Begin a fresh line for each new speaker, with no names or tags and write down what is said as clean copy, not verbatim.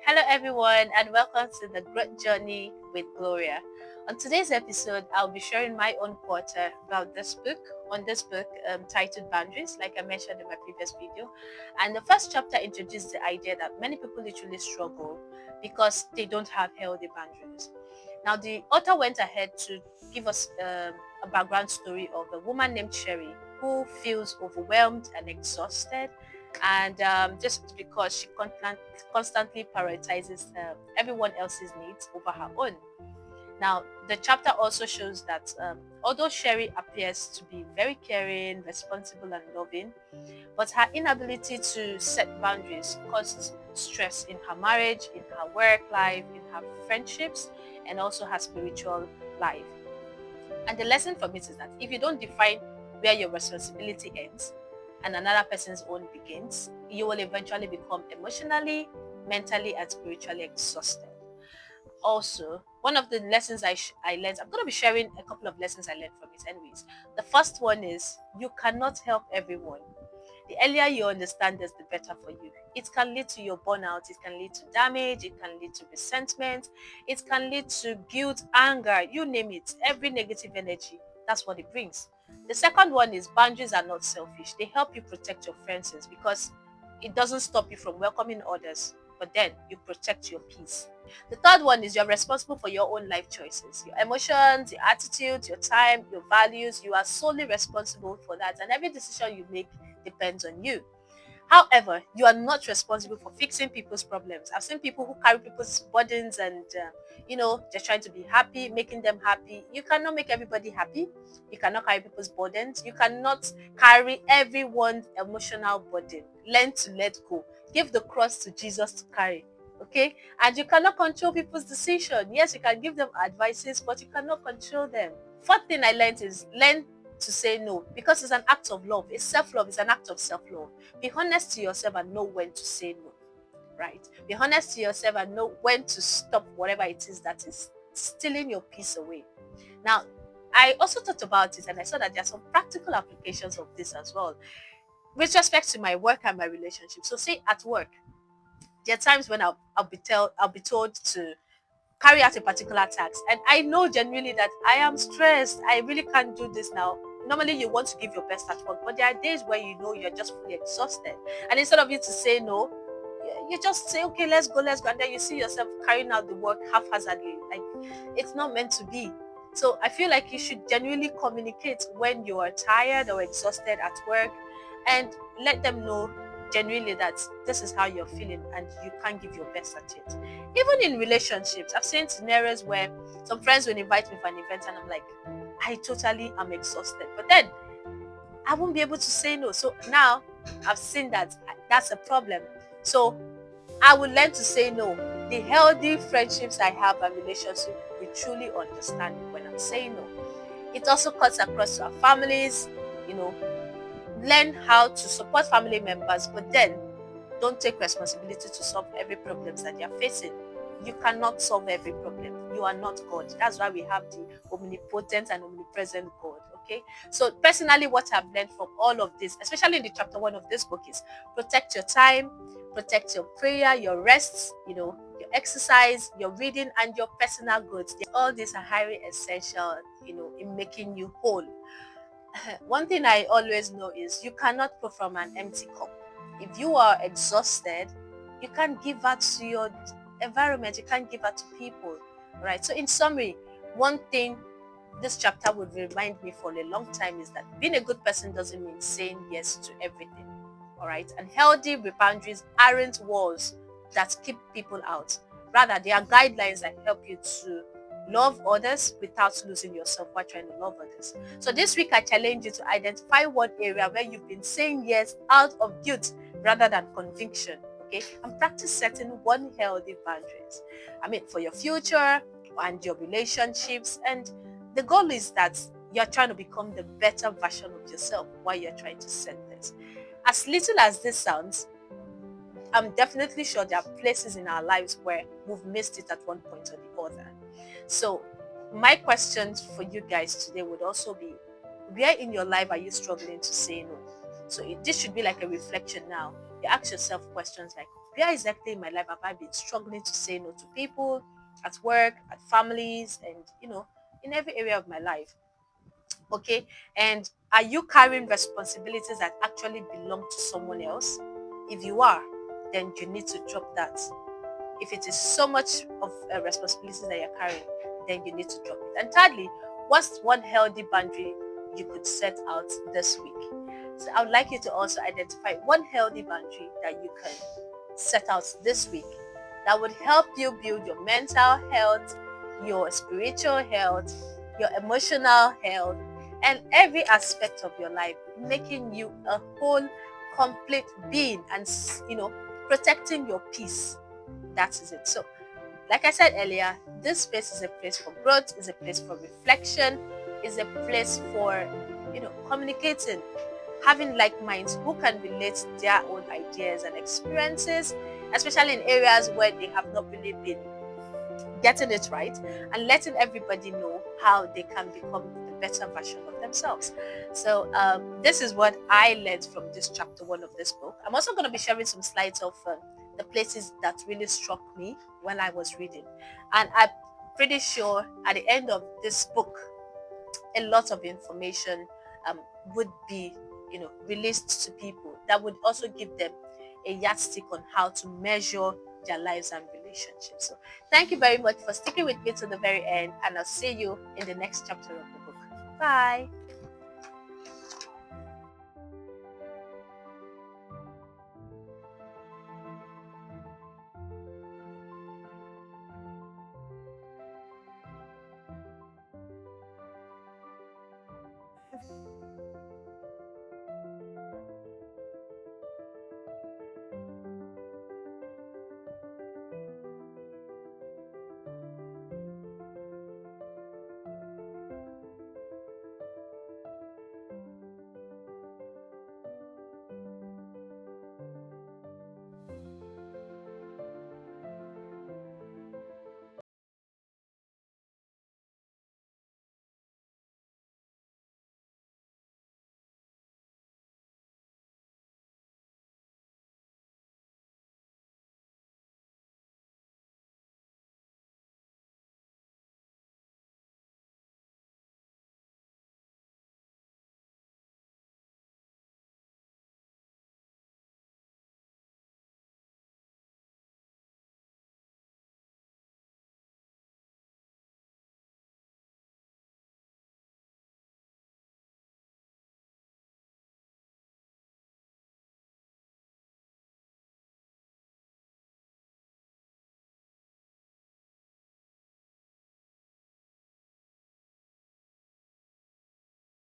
Hello everyone and welcome to the Growth Journey with Gloria. On today's episode, I'll be sharing my own quarter about this book, titled Boundaries, like I mentioned in my previous video. And the first chapter introduced the idea that many people literally struggle because they don't have healthy boundaries. Now, the author went ahead to give us a background story of a woman named Sherry who feels overwhelmed and exhausted, and just because she constantly prioritizes everyone else's needs over her own. Now, the chapter also shows that although Sherry appears to be very caring, responsible, and loving, but her inability to set boundaries caused stress in her marriage, in her work life, in her friendships, and also her spiritual life. And the lesson from it is that if you don't define where your responsibility ends and another person's own begins, you will eventually become emotionally, mentally, and spiritually exhausted. Also, one of the lessons I learned, I'm going to be sharing a couple of lessons I learned from it anyways. The first one is you cannot help everyone. The earlier you understand this, the better for you. It can lead to your burnout, it can lead to damage, it can lead to resentment, it can lead to guilt, anger, you name it. Every negative energy, that's what it brings. The second one is boundaries are not selfish. They help you protect your fences because it doesn't stop you from welcoming others, but then you protect your peace. The third one is you're responsible for your own life choices, your emotions, your attitudes, your time, your values. You are solely responsible for that, and every decision you make depends on you. However, you are not responsible for fixing people's problems. I've seen people who carry people's burdens and, they're trying to be happy, making them happy. You cannot make everybody happy. You cannot carry people's burdens. You cannot carry everyone's emotional burden. Learn to let go. Give the cross to Jesus to carry. Okay? And you cannot control people's decision. Yes, you can give them advices, but you cannot control them. Fourth thing I learned is learn to say no, because it's an act of love. It's self-love. It's an act of self-love. Be honest to yourself and know when to say no, right? Be honest to yourself and know when to stop whatever it is that is stealing your peace away. Now, I also thought about it and I saw that there are some practical applications of this as well with respect to my work and my relationship. So say at work, there are times when I'll be told to carry out a particular task, and I know genuinely that I am stressed. I really can't do this now. Normally you want to give your best at work, but there are days where you know you're just fully exhausted, and instead of you to say no, you just say, okay, let's go, and then you see yourself carrying out the work haphazardly, like it's not meant to be. So I feel like you should genuinely communicate when you are tired or exhausted at work, and let them know genuinely that this is how you're feeling and you can't give your best at it. Even in relationships, I've seen scenarios where some friends will invite me for an event and I'm like, I totally am exhausted, but then I won't be able to say no. So now I've seen that that's a problem. So I will learn to say no. The healthy friendships I have and relationships will truly understand when I'm saying no. It also cuts across to our families, you know, learn how to support family members, but then don't take responsibility to solve every problem that you're facing. You cannot solve every problem. You are not God. That's why we have the omnipotent and omnipresent God. Okay. So personally, what I've learned from all of this, especially in the chapter 1 of this book, is protect your time, protect your prayer, your rests, your exercise, your reading, and your personal goods. All these are highly essential, in making you whole. One thing I always know is you cannot pour from an empty cup. If you are exhausted, you can't give out to your environment, you can't give out to people, right? So in summary, one thing this chapter would remind me for a long time is that being a good person doesn't mean saying yes to everything, all right? And healthy boundaries aren't walls that keep people out. Rather, they are guidelines that help you to love others without losing yourself while trying to love others. So this week I challenge you to identify one area where you've been saying yes out of guilt rather than conviction, okay? And practice setting one healthy boundaries. For your future and your relationships. And the goal is that you're trying to become the better version of yourself while you're trying to set this. As little as this sounds, I'm definitely sure there are places in our lives where we've missed it at one point or the other. So my questions for you guys today would also be, where in your life are you struggling to say no? So this should be like a reflection now. You ask yourself questions like, where exactly in my life have I been struggling to say no to people, at work, at families, and in every area of my life. Okay, and are you carrying responsibilities that actually belong to someone else? If you are, then you need to drop that. If it is so much of a responsibility that you're carrying, then you need to drop it. And thirdly, what's one healthy boundary you could set out this week? So I would like you to also identify one healthy boundary that you can set out this week that would help you build your mental health, your spiritual health, your emotional health, and every aspect of your life, making you a whole, complete being, and protecting your peace. That is it. So, like I said earlier, this space is a place for growth, is a place for reflection, is a place for communicating, having like minds who can relate their own ideas and experiences, especially in areas where they have not really been getting it right, and letting everybody know how they can become the better version of themselves. So this is what I learned from this chapter one of this book. I'm also going to be sharing some slides of the places that really struck me when I was reading, and I'm pretty sure at the end of this book a lot of information would be released to people that would also give them a yardstick on how to measure their lives and relationships. So thank you very much for sticking with me to the very end, and I'll see you in the next chapter of the book. Bye.